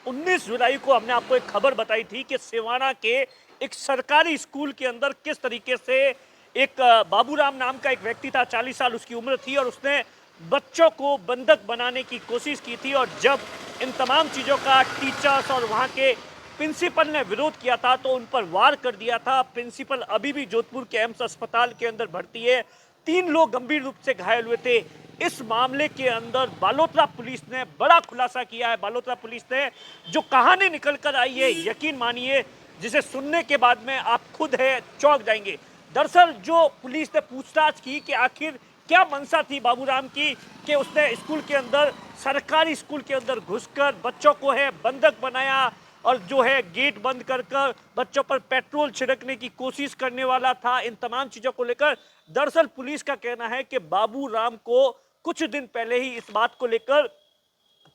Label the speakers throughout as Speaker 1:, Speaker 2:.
Speaker 1: 19 जुलाई को हमने आपको एक खबर बताई थी कि सिवाना के एक सरकारी स्कूल के अंदर किस तरीके से एक बाबूराम नाम का एक व्यक्ति था, 40 साल उसकी उम्र थी और उसने बच्चों को बंधक बनाने की कोशिश की थी। और जब इन तमाम चीज़ों का टीचर्स और वहाँ के प्रिंसिपल ने विरोध किया था तो उन पर वार कर दिया था। प्रिंसिपल अभी भी जोधपुर के एम्स अस्पताल के अंदर भर्ती है। 3 लोग गंभीर रूप से घायल हुए थे। इस मामले के अंदर बालोतरा पुलिस ने बड़ा खुलासा किया है। बालोतरा पुलिस ने जो कहानी निकल कर आई है, यकीन मानिए, जिसे सुनने के बाद में आप खुद है चौंक जाएंगे। दरअसल जो पुलिस ने पूछताछ की कि आखिर क्या मंशा थी बाबूराम की कि उसने स्कूल के अंदर, सरकारी स्कूल के अंदर घुसकर बच्चों को है बंधक बनाया और जो है गेट बंद कर कर बच्चों पर पेट्रोल छिड़कने की कोशिश करने वाला था। इन तमाम चीजों को लेकर दरअसल पुलिस का कहना है कि बाबूराम को कुछ दिन पहले ही इस बात को लेकर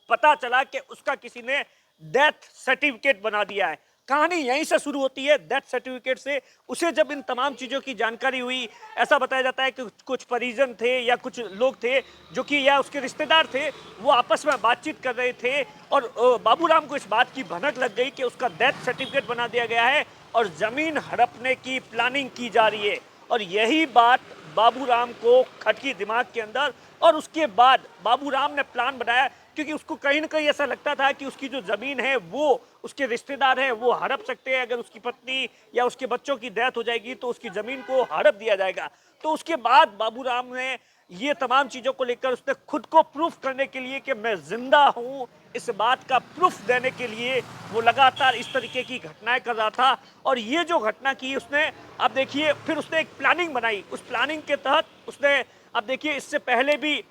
Speaker 1: पता चला कि उसका किसी ने डेथ सर्टिफिकेट बना दिया है। कहानी यहीं से शुरू होती है, डेथ सर्टिफिकेट से। उसे जब इन तमाम चीज़ों की जानकारी हुई, ऐसा बताया जाता है कि कुछ परिजन थे या कुछ लोग थे जो कि या उसके रिश्तेदार थे, वो आपस में बातचीत कर रहे थे और बाबूराम को इस बात की भनक लग गई कि उसका डेथ सर्टिफिकेट बना दिया गया है और ज़मीन हड़पने की प्लानिंग की जा रही है। और यही बात बाबूराम को खटकी दिमाग के अंदर। और उसके बाद बाबूराम ने प्लान बनाया, क्योंकि उसको कहीं ना कहीं ऐसा लगता था कि उसकी जो जमीन है वो उसके रिश्तेदार हैं वो हड़प सकते हैं। अगर उसकी पत्नी या उसके बच्चों की डेथ हो जाएगी तो उसकी जमीन को हड़प दिया जाएगा। तो उसके बाद बाबूराम ने ये तमाम चीजों को लेकर उसने खुद को प्रूफ करने के लिए कि मैं जिंदा हूं, इस बात का प्रूफ देने के लिए वो लगातार इस तरीके की घटनाएं कर रहा था। और ये जो घटना की उसने, अब देखिए, फिर उसने एक प्लानिंग बनाई। उस प्लानिंग के तहत उसने, अब देखिए, इससे पहले भी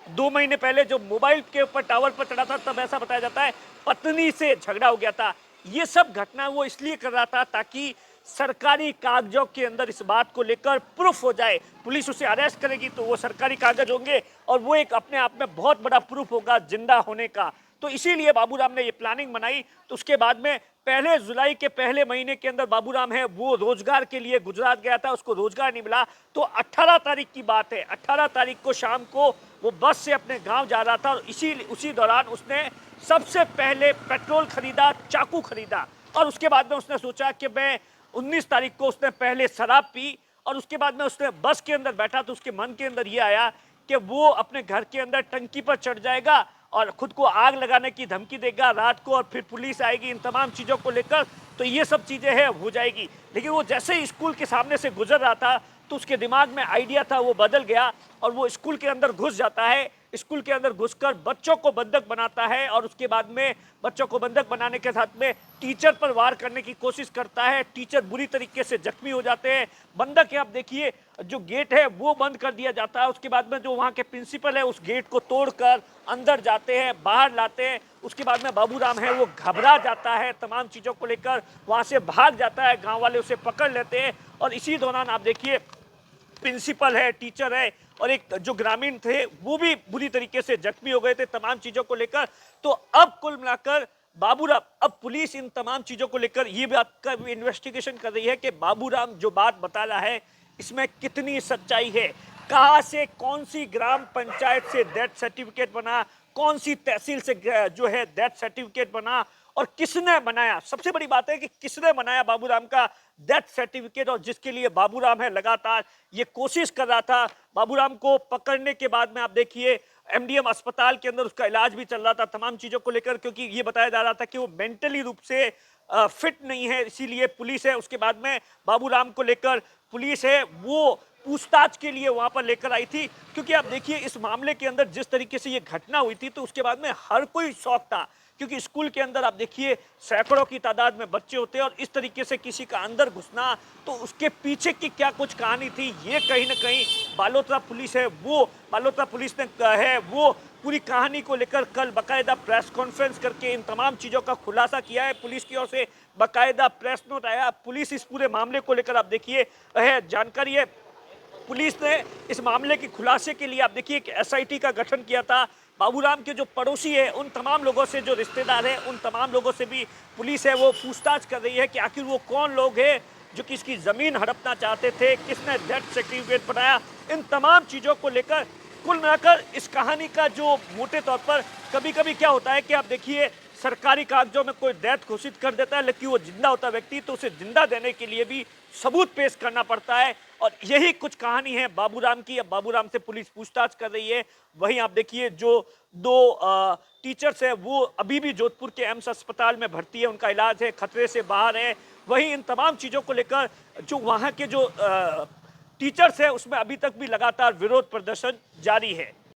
Speaker 1: 2 महीने पहले जो मोबाइल के ऊपर टावर पर चढ़ा था तब ऐसा बताया जाता है पत्नी से झगड़ा हो गया था। ये सब घटना वो इसलिए कर रहा था ताकि सरकारी कागजों के अंदर इस बात को लेकर प्रूफ हो जाए। पुलिस उसे अरेस्ट करेगी तो वो सरकारी कागज होंगे और वो एक अपने आप में बहुत बड़ा प्रूफ होगा जिंदा होने का। तो इसीलिए बाबूराम ने ये प्लानिंग बनाई। तो उसके बाद में 1 जुलाई के पहले महीने के अंदर बाबूराम है वो रोजगार के लिए गुजरात गया था, उसको रोजगार नहीं मिला। तो 18 तारीख की बात है, 18 तारीख को शाम को वो बस से अपने गांव जा रहा था और उसी दौरान उसने सबसे पहले पेट्रोल खरीदा, चाकू खरीदा। और उसके बाद में उसने सोचा कि मैं 19 तारीख को उसने पहले शराब पी और उसके बाद में उसने बस के अंदर बैठा तो उसके मन के अंदर ये आया कि वो अपने घर के अंदर टंकी पर चढ़ जाएगा और खुद को आग लगाने की धमकी देगा रात को, और फिर पुलिस आएगी इन तमाम चीज़ों को लेकर, तो ये सब चीज़ें हैं हो जाएगी। लेकिन वो जैसे ही स्कूल के सामने से गुजर रहा था तो उसके दिमाग में आइडिया था वो बदल गया और वो स्कूल के अंदर घुस जाता है। स्कूल के अंदर घुसकर बच्चों को बंधक बनाता है और उसके बाद में बच्चों को बंधक बनाने के साथ में टीचर पर वार करने की कोशिश करता है। टीचर बुरी तरीके से जख्मी हो जाते हैं। बंधक है, आप देखिए, जो गेट है वो बंद कर दिया जाता है। उसके बाद में जो वहाँ के प्रिंसिपल है उस गेट को तोड़कर अंदर जाते हैं, बाहर लाते हैं। उसके बाद में बाबूराम है वो घबरा जाता है, तमाम चीज़ों को लेकर वहाँ से भाग जाता है। गाँव वाले उसे पकड़ लेते हैं और इसी दौरान आप देखिए प्रिंसिपल है, टीचर है और एक जो ग्रामीण थे वो भी बुरी तरीके से जख्मी हो गए थे तमाम चीजों को लेकर। तो अब कुल मिलाकर बाबूराम, अब पुलिस इन तमाम चीजों को लेकर ये बात का इन्वेस्टिगेशन कर रही है कि बाबूराम जो बात बता रहा है इसमें कितनी सच्चाई है। कहां से, कौन सी ग्राम पंचायत से डेथ सर्टिफिकेट बना, कौन सी तहसील से जो है डेथ सर्टिफिकेट बना और किसने बनाया। सबसे बड़ी बात है कि किसने बनाया बाबूराम का डेथ सर्टिफिकेट, और जिसके लिए बाबूराम है लगातार ये कोशिश कर रहा था। बाबूराम को पकड़ने के बाद में आप देखिए एमडीएम अस्पताल के अंदर उसका इलाज भी चल रहा था तमाम चीजों को लेकर, क्योंकि ये बताया जा रहा था कि वो मेंटली रूप से फिट नहीं है, इसीलिए पुलिस है उसके बाद में बाबूराम को लेकर पुलिस है वो पूछताछ के लिए वहां पर लेकर आई थी। क्योंकि आप देखिए इस मामले के अंदर जिस तरीके से ये घटना हुई थी तो उसके बाद में हर कोई शौक था, क्योंकि स्कूल के अंदर आप देखिए सैकड़ों की तादाद में बच्चे होते हैं और इस तरीके से किसी का अंदर घुसना, तो उसके पीछे की क्या कुछ कहानी थी ये कहीं ना कहीं बालोतरा पुलिस है वो, बालोतरा पुलिस ने है वो पूरी कहानी को लेकर कल बाकायदा प्रेस कॉन्फ्रेंस करके इन तमाम चीज़ों का खुलासा किया है। पुलिस की ओर से बाकायदा प्रेस नोट आया। पुलिस इस पूरे मामले को लेकर आप देखिए है जानकारी है, पुलिस ने इस मामले के खुलासे के लिए आप देखिए एक एसआईटी का गठन किया था। बाबूराम के जो पड़ोसी है उन तमाम लोगों से, जो रिश्तेदार है उन तमाम लोगों से भी पुलिस है वो पूछताछ कर रही है कि आखिर वो कौन लोग हैं जो किसकी जमीन हड़पना चाहते थे, किसने डेथ सर्टिफिकेट बनाया। इन तमाम चीजों को लेकर कुल मिलाकर इस कहानी का जो मोटे तौर पर कभी कभी क्या होता है कि आप देखिए सरकारी कागजों में कोई डेथ घोषित कर देता है, लेकिन वो जिंदा होता व्यक्ति तो उसे जिंदा देने के लिए भी सबूत पेश करना पड़ता है। और यही कुछ कहानी है बाबूराम की। अब बाबूराम से पुलिस पूछताछ कर रही है। वहीं आप देखिए जो दो टीचर्स है वो अभी भी जोधपुर के एम्स अस्पताल में भर्ती है, उनका इलाज है, खतरे से बाहर है। वहीं इन तमाम चीजों को लेकर जो वहां के जो टीचर्स है उसमें अभी तक भी लगातार विरोध प्रदर्शन जारी है।